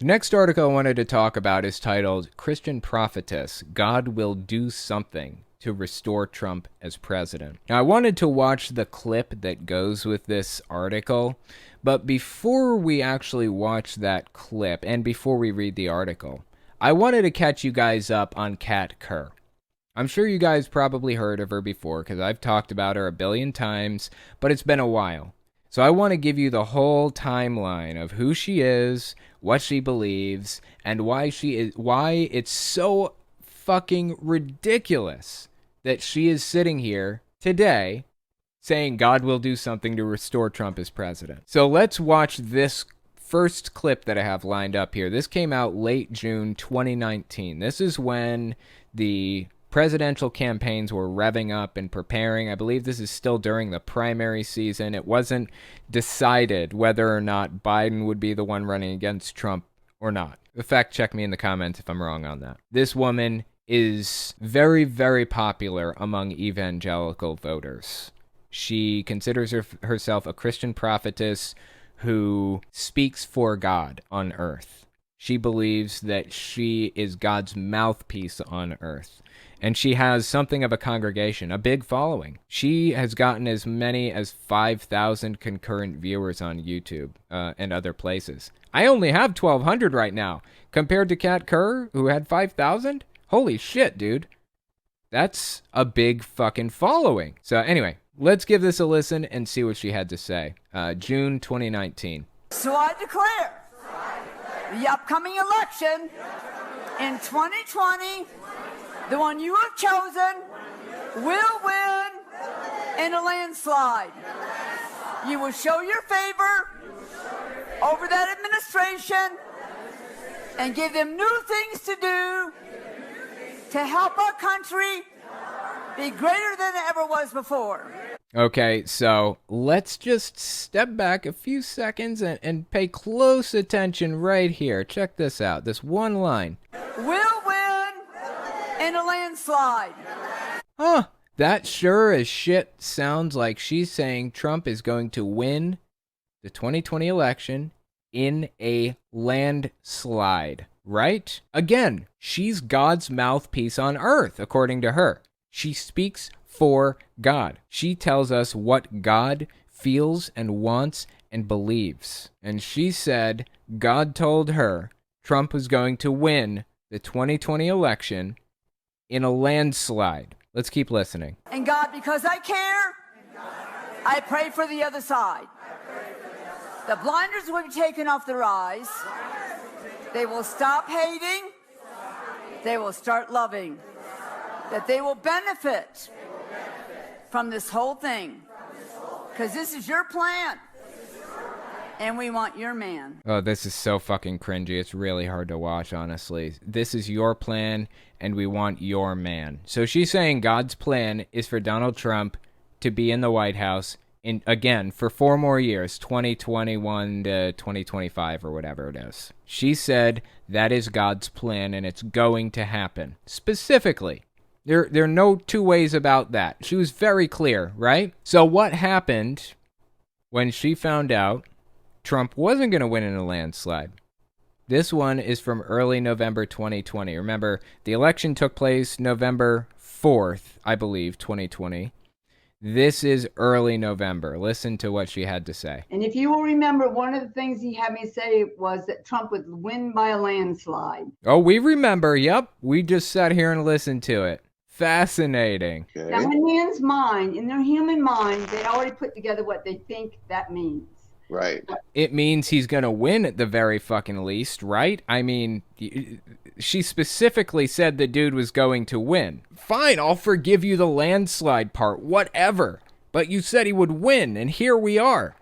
The next article I wanted to talk about is titled Christian Prophetess, God Will Do Something to Restore Trump as President. Now, I wanted to watch the clip that goes with this article, but before we actually watch that clip and before we read the article, I wanted to catch you guys up on Kat Kerr. I'm sure you guys probably heard of her before because I've talked about her a billion times, but it's been a while. So I want to give you the whole timeline of who she is, what she believes, and why it's so fucking ridiculous that she is sitting here today saying God will do something to restore Trump as president. So let's watch this first clip that I have lined up here. This came out late June 2019. This is when the presidential campaigns were revving up and preparing. I believe this is still during the primary season. It wasn't decided whether or not Biden would be the one running against Trump or not. Fact check me in the comments if I'm wrong on that. This woman is very, very popular among evangelical voters. She considers herself a Christian prophetess who speaks for God on earth. She believes that she is God's mouthpiece on earth. And she has something of a congregation, a big following. She has gotten as many as 5,000 concurrent viewers on YouTube and other places. I only have 1,200 right now, compared to Kat Kerr, who had 5,000. Holy shit, dude. That's a big fucking following. So anyway, let's give this a listen and see what she had to say. June 2019. So I declare the upcoming election in 2020, the one you have chosen will win in a landslide. You will show your favor over that administration and give them new things to do to help our country be greater than it ever was before. Okay, so let's just step back a few seconds and pay close attention right here. Check this out, this one line. Will win in a landslide. Huh, that sure as shit sounds like she's saying Trump is going to win the 2020 election in a landslide, right? Again, she's God's mouthpiece on earth, according to her. She speaks for God. She tells us what God feels and wants and believes. And she said God told her Trump was going to win the 2020 election in a landslide. Let's keep listening. And God, because I care, I pray for the other side. The blinders will be taken off their eyes. They will stop hating. They will start loving. That they will benefit from this whole thing. Because this is your plan. And we want your man. Oh, this is so fucking cringy. It's really hard to watch, honestly. This is your plan, and we want your man. So she's saying God's plan is for Donald Trump to be in the White House again for 4 more years, 2021 to 2025 or whatever it is. She said that is God's plan, and it's going to happen. Specifically. There are no two ways about that. She was very clear, right? So what happened when she found out Trump wasn't going to win in a landslide? This one is from early November 2020. Remember, the election took place November 4th, I believe, 2020. This is early November. Listen to what she had to say. And if you will remember, one of the things he had me say was that Trump would win by a landslide. Oh, we remember. Yep. We just sat here and listened to it. Fascinating. Okay. Now, in man's mind, in their human mind, they already put together what they think that means. Right. It means he's going to win at the very fucking least, right? I mean, she specifically said the dude was going to win. Fine, I'll forgive you the landslide part, whatever. But you said he would win, and here we are.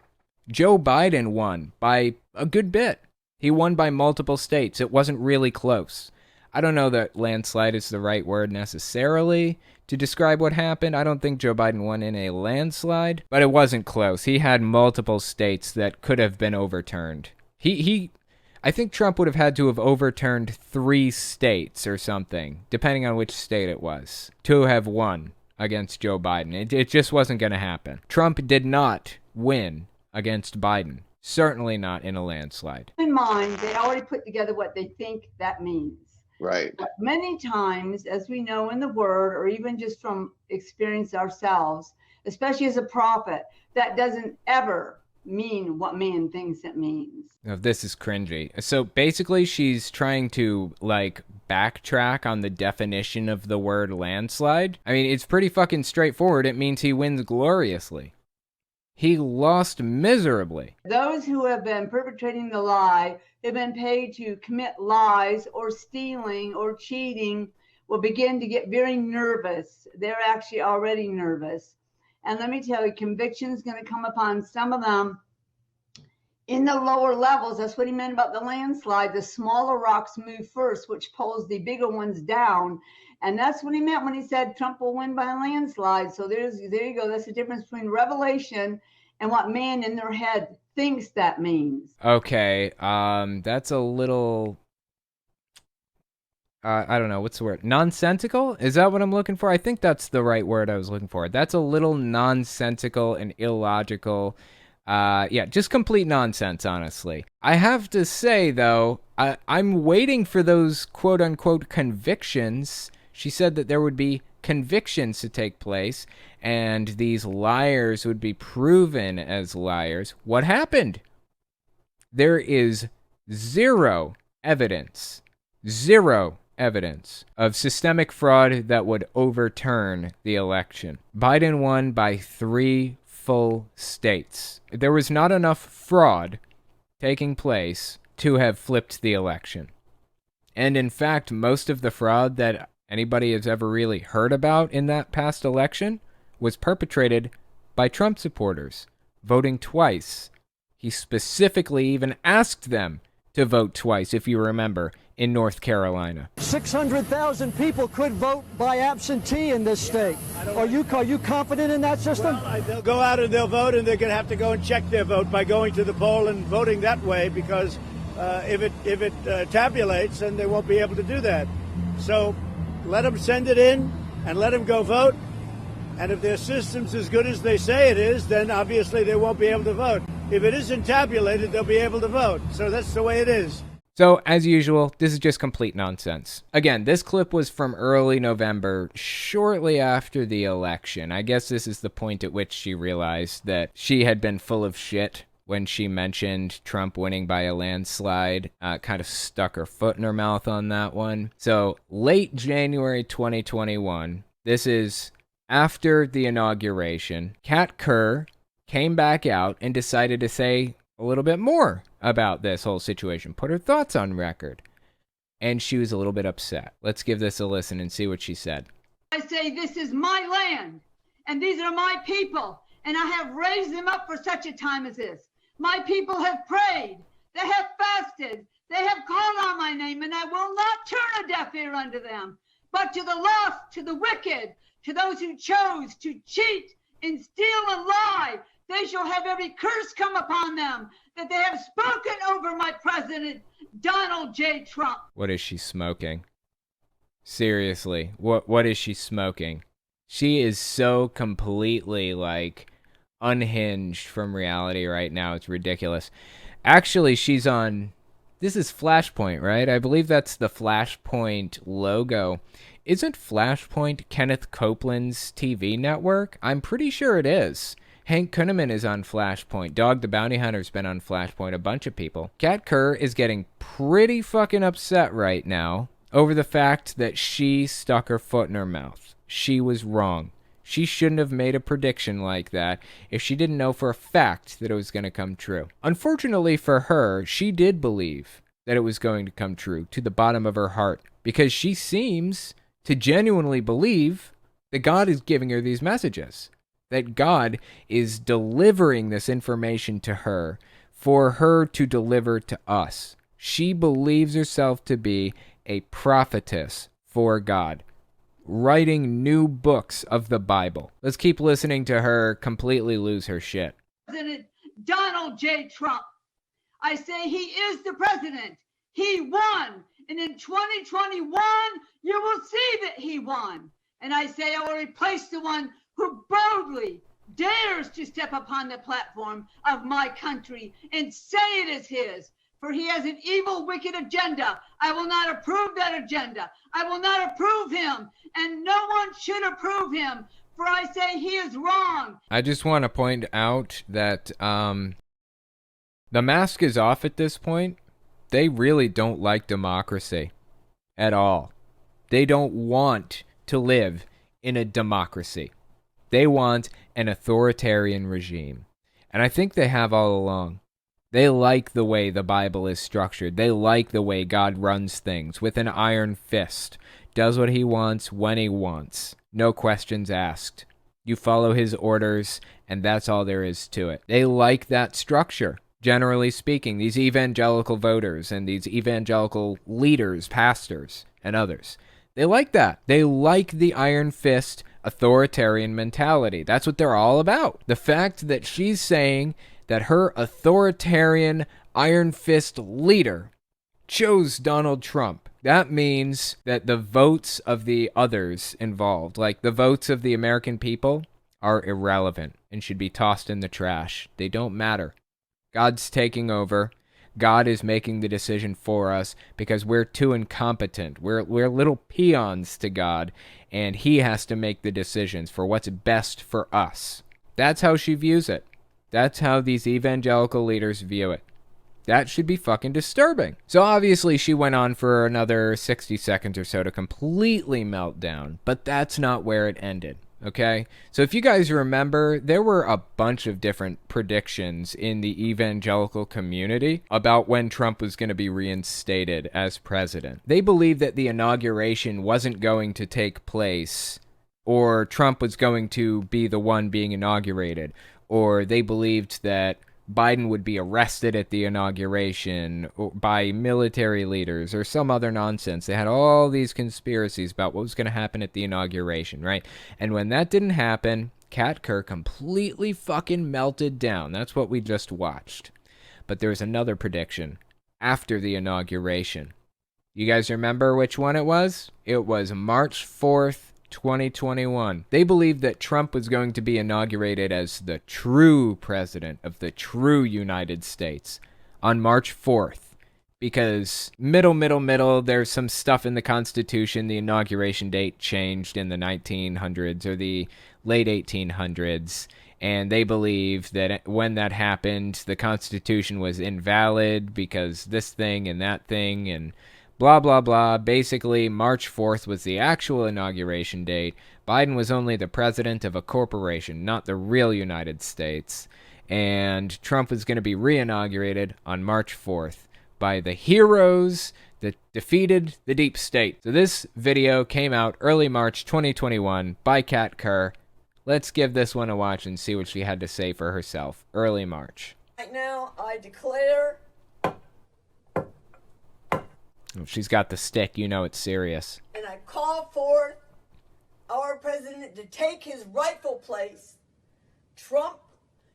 Joe Biden won by a good bit. He won by multiple states. It wasn't really close. I don't know that landslide is the right word necessarily to describe what happened. I don't think Joe Biden won in a landslide, but it wasn't close. He had multiple states that could have been overturned. I think Trump would have had to have overturned 3 states or something, depending on which state it was, to have won against Joe Biden. It just wasn't going to happen. Trump did not win against Biden. Certainly not in a landslide. In mind, they already put together what they think that means. Right. But many times, as we know in the Word, or even just from experience ourselves, especially as a prophet, that doesn't ever mean what man thinks it means. Now, this is cringy. So basically, she's trying to, like, backtrack on the definition of the word landslide. I mean, it's pretty fucking straightforward. It means he wins gloriously. He lost miserably. Those who have been perpetrating the lie, have been paid to commit lies or stealing or cheating, will begin to get very nervous. They're actually already nervous. And let me tell you, conviction is going to come upon some of them in the lower levels. That's what he meant about the landslide. The smaller rocks move first, which pulls the bigger ones down. And that's what he meant when he said Trump will win by a landslide. So there you go. That's the difference between revelation and what man in their head thinks that means. Okay, that's a little... I don't know, what's the word? Nonsensical? Is that what I'm looking for? I think that's the right word I was looking for. That's a little nonsensical and illogical. Yeah, just complete nonsense, honestly. I have to say, though, I'm waiting for those quote-unquote convictions. She said that there would be convictions to take place, and these liars would be proven as liars. What happened? There is zero evidence of systemic fraud that would overturn the election. Biden won by 3 full states. There was not enough fraud taking place to have flipped the election. And in fact, most of the fraud that anybody has ever really heard about in that past election was perpetrated by Trump supporters, voting twice. He specifically even asked them to vote twice, if you remember, in North Carolina. 600,000 people could vote by absentee in this state. Are you confident in that system? Well, they'll go out and they'll vote, and they're going to have to go and check their vote by going to the poll and voting that way, because if it tabulates, then they won't be able to do that. So let them send it in and let them go vote. And if their system's as good as they say it is, then obviously they won't be able to vote. If it isn't tabulated, they'll be able to vote. So that's the way it is. So, as usual, this is just complete nonsense. Again, this clip was from early November, shortly after the election. I guess this is the point at which she realized that she had been full of shit when she mentioned Trump winning by a landslide. Kind of stuck her foot in her mouth on that one. So, late January 2021, this is after the inauguration, Kat Kerr came back out and decided to say a little bit more about this whole situation, put her thoughts on record, and she was a little bit upset. Let's give this a listen and see what she said. I say this is my land, and these are my people, and I have raised them up for such a time as this. My people have prayed, they have fasted, they have called on my name, and I will not turn a deaf ear unto them. But to the lost, to the wicked, to those who chose to cheat and steal and lie, they shall have every curse come upon them that they have spoken over my president, Donald J. Trump. What is she smoking? Seriously, what is she smoking? She is so completely, like, unhinged from reality right now. It's ridiculous. Actually, she's on... This is Flashpoint, right? I believe that's the Flashpoint logo. Isn't Flashpoint Kenneth Copeland's TV network? I'm pretty sure it is. Hank Kunneman is on Flashpoint. Dog the Bounty Hunter's been on Flashpoint. A bunch of people. Kat Kerr is getting pretty fucking upset right now over the fact that she stuck her foot in her mouth. She was wrong. She shouldn't have made a prediction like that if she didn't know for a fact that it was going to come true. Unfortunately for her, she did believe that it was going to come true to the bottom of her heart, because she seems to genuinely believe that God is giving her these messages, that God is delivering this information to her for her to deliver to us. She believes herself to be a prophetess for God, writing new books of the Bible. Let's keep listening to her completely lose her shit. President Donald J. Trump. I say he is the president. He won. And in 2021, you will see that he won. And I say I will replace the one who boldly dares to step upon the platform of my country and say it is his. for he has an evil, wicked agenda. I will not approve that agenda. I will not approve him, and no one should approve him, for I say he is wrong. I just want to point out that the mask is off at this point. They really don't like democracy at all. They don't want to live in a democracy. They want an authoritarian regime. And I think they have all along. They like the way the Bible is structured. They like the way God runs things with an iron fist. Does what he wants when he wants. No questions asked. You follow his orders, and that's all there is to it. They like that structure. Generally speaking, these evangelical voters and these evangelical leaders, pastors, and others, they like that. They like the iron fist authoritarian mentality. That's what they're all about. The fact that she's saying that her authoritarian iron fist leader chose Donald Trump, that means that the votes of the others involved, like the votes of the American people, are irrelevant and should be tossed in the trash. They don't matter. God's taking over. God is making the decision for us because we're too incompetent. We're little peons to God, and he has to make the decisions for what's best for us. That's how she views it. That's how these evangelical leaders view it. That should be fucking disturbing. So obviously she went on for another 60 seconds or so to completely melt down, but that's not where it ended. Okay, so if you guys remember, there were a bunch of different predictions in the evangelical community about when Trump was going to be reinstated as president. They believed that the inauguration wasn't going to take place, or Trump was going to be the one being inaugurated, or they believed that Biden would be arrested at the inauguration by military leaders or some other nonsense. They had all these conspiracies about what was going to happen at the inauguration, right? And when that didn't happen, Kat Kerr completely fucking melted down. That's what we just watched. But there's another prediction after the inauguration. You guys remember which one it was? It was March 4th, 2021. They believed that Trump was going to be inaugurated as the true president of the true United States on March 4th. Because middle, there's some stuff in the Constitution. The inauguration date changed in the 1900s or the late 1800s. And they believed that when that happened, the Constitution was invalid because this thing and that thing and blah, blah, blah. Basically, March 4th was the actual inauguration date. Biden was only the president of a corporation, not the real United States. And Trump was going to be re-inaugurated on March 4th by the heroes that defeated the deep state. So this video came out early March 2021 by Kat Kerr. Let's give this one a watch and see what she had to say for herself. Early March. Right now, I declare... If she's got the stick, you know it's serious. And I call forth our president to take his rightful place. Trump,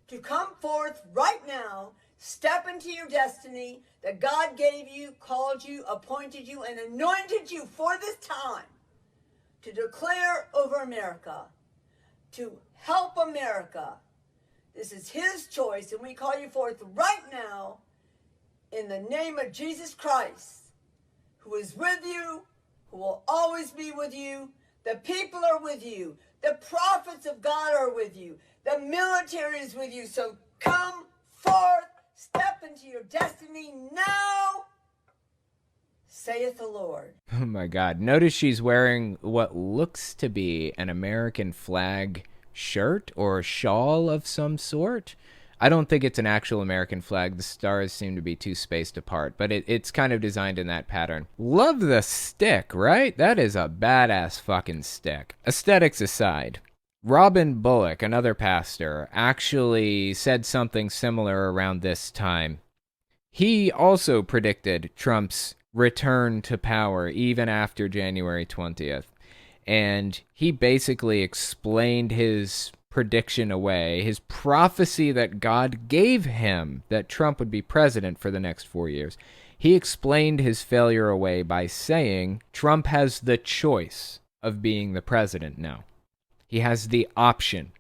to come forth right now, step into your destiny that God gave you, called you, appointed you, and anointed you for this time to declare over America, to help America. This is his choice, and we call you forth right now in the name of Jesus Christ, who is with you, who will always be with you. The people are with you. The prophets of God are with you. The military is with you. So come forth, step into your destiny now, saith the Lord. Oh my God. Notice she's wearing what looks to be an American flag shirt or shawl of some sort. I don't think it's an actual American flag. The stars seem to be too spaced apart, but it's kind of designed in that pattern. Love the stick, right? That is a badass fucking stick. Aesthetics aside, Robin Bullock, another pastor, actually said something similar around this time. He also predicted Trump's return to power even after January 20th. And he basically explained his prediction away, his prophecy that God gave him that Trump would be president for the next 4 years. He explained his failure away by saying Trump has the choice of being the president now. He has the option.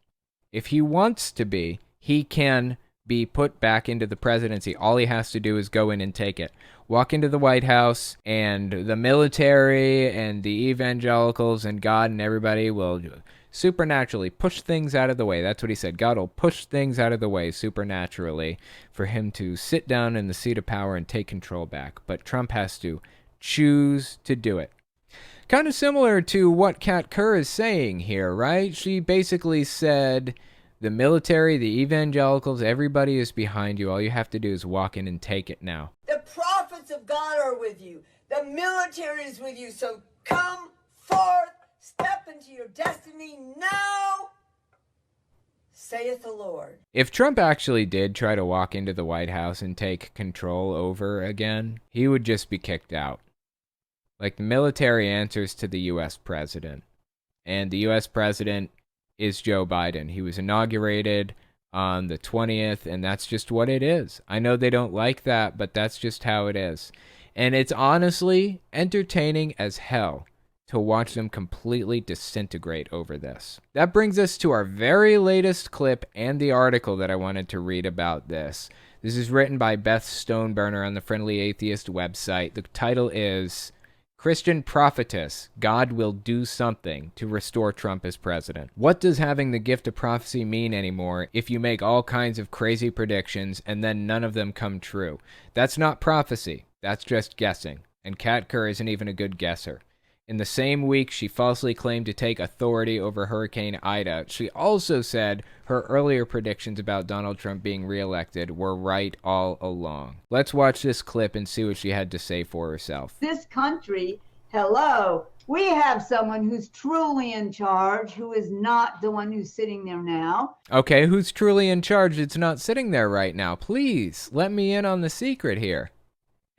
If he wants to be, he can be put back into the presidency, all he has to do is go in and take it. Walk into the White House, and the military and the evangelicals and God and everybody will supernaturally push things out of the way. That's what he said. God will push things out of the way supernaturally for him to sit down in the seat of power and take control back. But Trump has to choose to do it. Kind of similar to what Kat Kerr is saying here, right? She basically said, the military, the evangelicals, everybody is behind you. All you have to do is walk in and take it now. The prophets of God are with you. The military is with you. So come forth, step into your destiny now, saith the Lord. If Trump actually did try to walk into the White House and take control over again, he would just be kicked out. Like, the military answers to the U.S. president. And the U.S. president is Joe Biden. He was inaugurated on the 20th, and that's just what it is. I know they don't like that, but that's just how it is. And it's honestly entertaining as hell to watch them completely disintegrate over this. That brings us to our very latest clip and the article that I wanted to read about this. This is written by Beth Stoneburner on the Friendly Atheist website. The title is Christian Prophetess, God Will Do Something to Restore Trump as President. What does having the gift of prophecy mean anymore if you make all kinds of crazy predictions and then none of them come true? That's not prophecy. That's just guessing. And Kat Kerr isn't even a good guesser. In the same week, she falsely claimed to take authority over Hurricane Ida. She also said her earlier predictions about Donald Trump being reelected were right all along. Let's watch this clip and see what she had to say for herself. This country, hello, we have someone who's truly in charge, who is not the one who's sitting there now. Okay, who's truly in charge? It's not sitting there right now. Please, let me in on the secret here.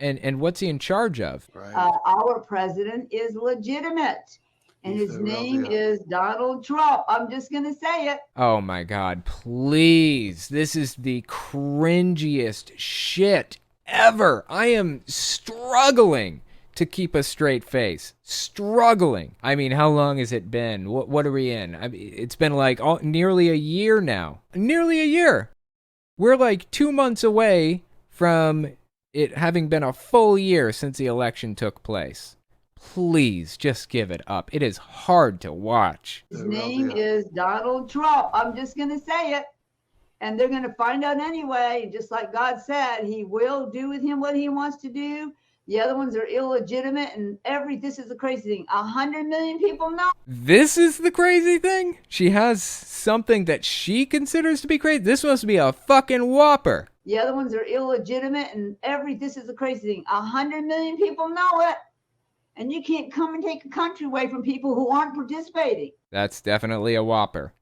And what's he in charge of? Our president is legitimate, and his name is Donald Trump. I'm just going to say it. Oh my God, please. This is the cringiest shit ever. I am struggling to keep a straight face. Struggling. I mean, how long has it been? What are we in? I mean, it's been like nearly a year now. Nearly a year. We're like 2 months away from it having been a full year since the election took place. Please just give it up. It is hard to watch. His name is Donald Trump. I'm just going to say it. And they're going to find out anyway. Just like God said, he will do with him what he wants to do. The other ones are illegitimate, and this is the crazy thing. 100 million people know. This is the crazy thing? She has something that she considers to be crazy? This must be a fucking whopper. The other ones are illegitimate, and this is the crazy thing. 100 million people know it. And you can't come and take a country away from people who aren't participating. That's definitely a whopper.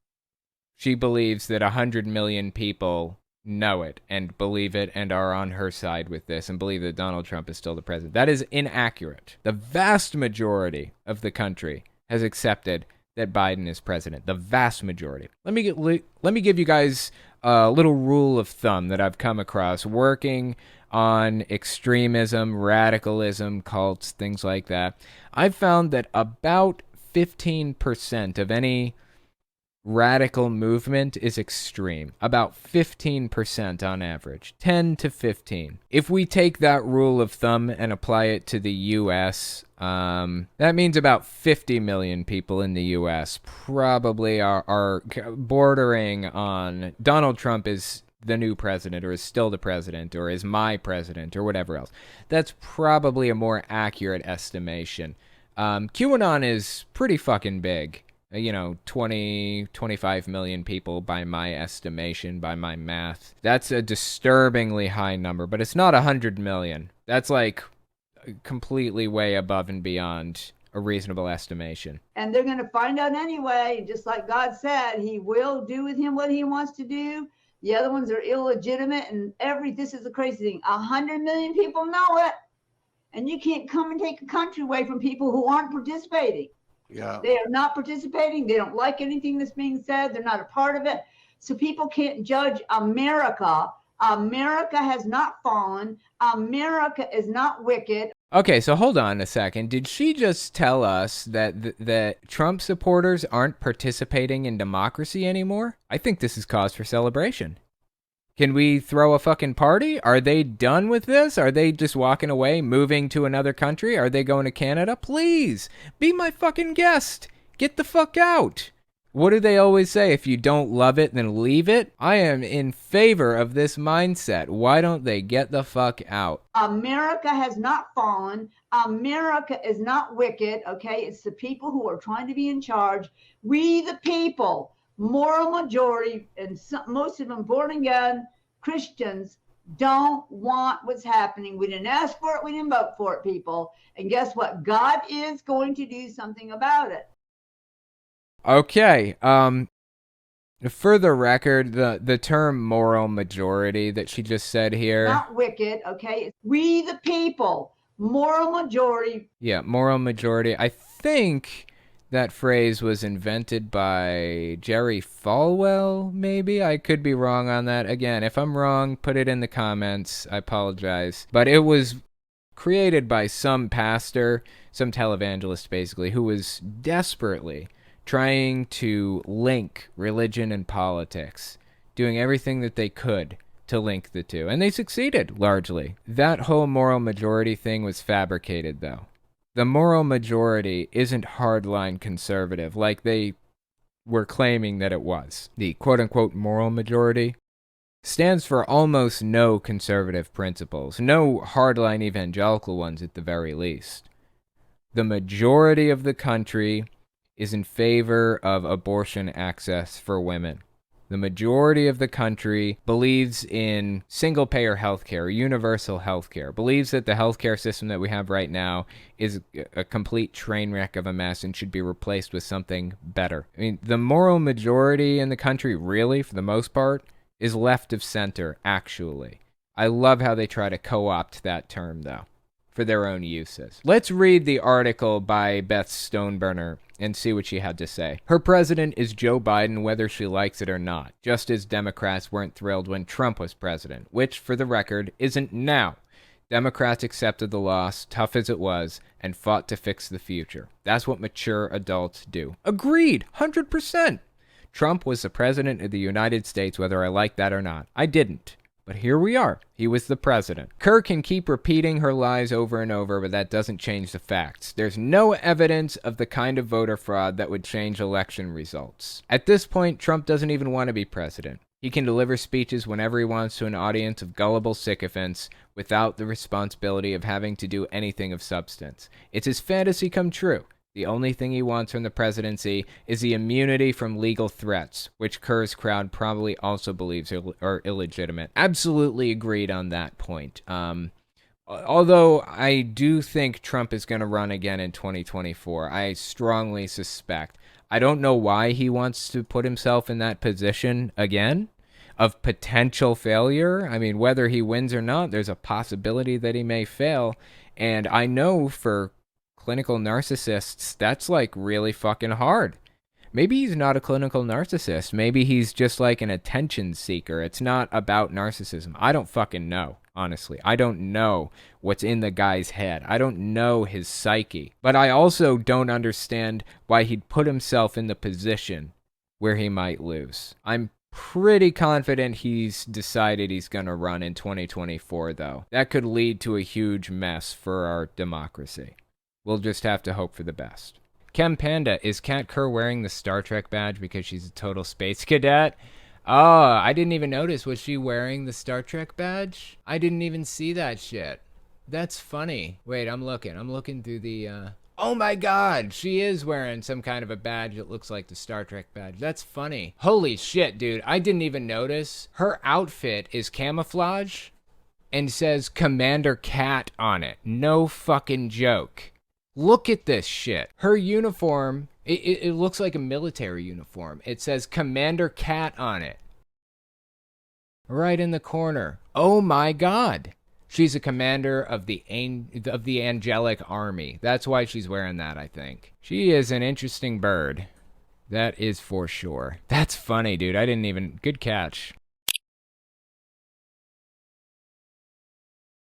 She believes that 100 million people know it and believe it and are on her side with this and believe that Donald Trump is still the president. That is inaccurate. The vast majority of the country has accepted that Biden is president. The vast majority. Let me give you guys a little rule of thumb that I've come across working on extremism, radicalism, cults, things like that. I've found that about 15% of any radical movement is extreme. About 15% on average. 10 to 15. If we take that rule of thumb and apply it to the U.S., that means about 50 million people in the U.S. probably are bordering on Donald Trump is the new president, or is still the president, or is my president, or whatever else. That's probably a more accurate estimation. QAnon is pretty fucking big. 20, 25 million people by my estimation, by my math. That's a disturbingly high number, but it's not 100 million. That's like completely way above and beyond a reasonable estimation. And they're going to find out anyway, just like God said, he will do with him what he wants to do. The other ones are illegitimate, and this is the crazy thing. 100 million people know it, and you can't come and take a country away from people who aren't participating. Yeah. They are not participating. They don't like anything that's being said. They're not a part of it. So people can't judge America. America has not fallen. America is not wicked. Okay, so hold on a second. Did she just tell us that Trump supporters aren't participating in democracy anymore? I think this is cause for celebration. Can we throw a fucking party? Are they done with this? Are they just walking away, moving to another country? Are they going to Canada? Please, be my fucking guest. Get the fuck out. What do they always say? If you don't love it, then leave it? I am in favor of this mindset. Why don't they get the fuck out? America has not fallen. America is not wicked, okay? It's the people who are trying to be in charge. We, the people, moral majority, and most of them born again Christians, don't want what's happening. We didn't ask for it. We didn't vote for it, people. And guess what? God is going to do something about it. Okay, for the record, the term moral majority that she just said here. Not wicked, okay? We the people, moral majority. Yeah, moral majority. I think that phrase was invented by Jerry Falwell, maybe? I could be wrong on that. Again, if I'm wrong, put it in the comments. I apologize. But it was created by some pastor, some televangelist basically, who was desperately trying to link religion and politics, doing everything that they could to link the two. And they succeeded, largely. That whole moral majority thing was fabricated, though. The moral majority isn't hardline conservative like they were claiming that it was. The quote-unquote moral majority stands for almost no conservative principles, no hardline evangelical ones at the very least. The majority of the country is in favor of abortion access for women. The majority of the country believes in single-payer healthcare, universal healthcare, believes that the healthcare system that we have right now is a complete train wreck of a mess and should be replaced with something better. I mean, the moral majority in the country, really, for the most part, is left of center, actually. I love how they try to co-opt that term, though, for their own uses. Let's read the article by Beth Stoneburner and see what she had to say. Her president is Joe Biden, whether she likes it or not, just as Democrats weren't thrilled when Trump was president, which, for the record, isn't now. Democrats accepted the loss, tough as it was, and fought to fix the future. That's what mature adults do. Agreed, 100%. Trump was the president of the United States, whether I like that or not. I didn't. But here we are. He was the president. Kerr can keep repeating her lies over and over, but that doesn't change the facts. There's no evidence of the kind of voter fraud that would change election results. At this point, Trump doesn't even want to be president. He can deliver speeches whenever he wants to an audience of gullible sycophants without the responsibility of having to do anything of substance. It's his fantasy come true. The only thing he wants from the presidency is the immunity from legal threats, which Kerr's crowd probably also believes are illegitimate. Absolutely agreed on that point. Although I do think Trump is going to run again in 2024. I strongly suspect. I don't know why he wants to put himself in that position again of potential failure. I mean, whether he wins or not, there's a possibility that he may fail. And I know for clinical narcissists, that's like really fucking hard. Maybe he's not a clinical narcissist. Maybe he's just like an attention seeker. It's not about narcissism. I don't fucking know, honestly. I don't know what's in the guy's head. I don't know his psyche. But I also don't understand why he'd put himself in the position where he might lose. I'm pretty confident he's decided he's going to run in 2024, though. That could lead to a huge mess for our democracy. We'll just have to hope for the best. Chem Panda, is Kat Kerr wearing the Star Trek badge because she's a total space cadet? Oh, I didn't even notice. Was she wearing the Star Trek badge? I didn't even see that shit. That's funny. Wait, I'm looking through the, Oh my god, she is wearing some kind of a badge that looks like the Star Trek badge. That's funny. Holy shit, dude. I didn't even notice. Her outfit is camouflage and says Commander Kat on it. No fucking joke. Look at this shit. Her uniform, it looks like a military uniform. It says Commander Kat on it. Right in the corner. Oh my god. She's a commander of the angelic army. That's why she's wearing that, I think. She is an interesting bird. That is for sure. That's funny, dude. Good catch.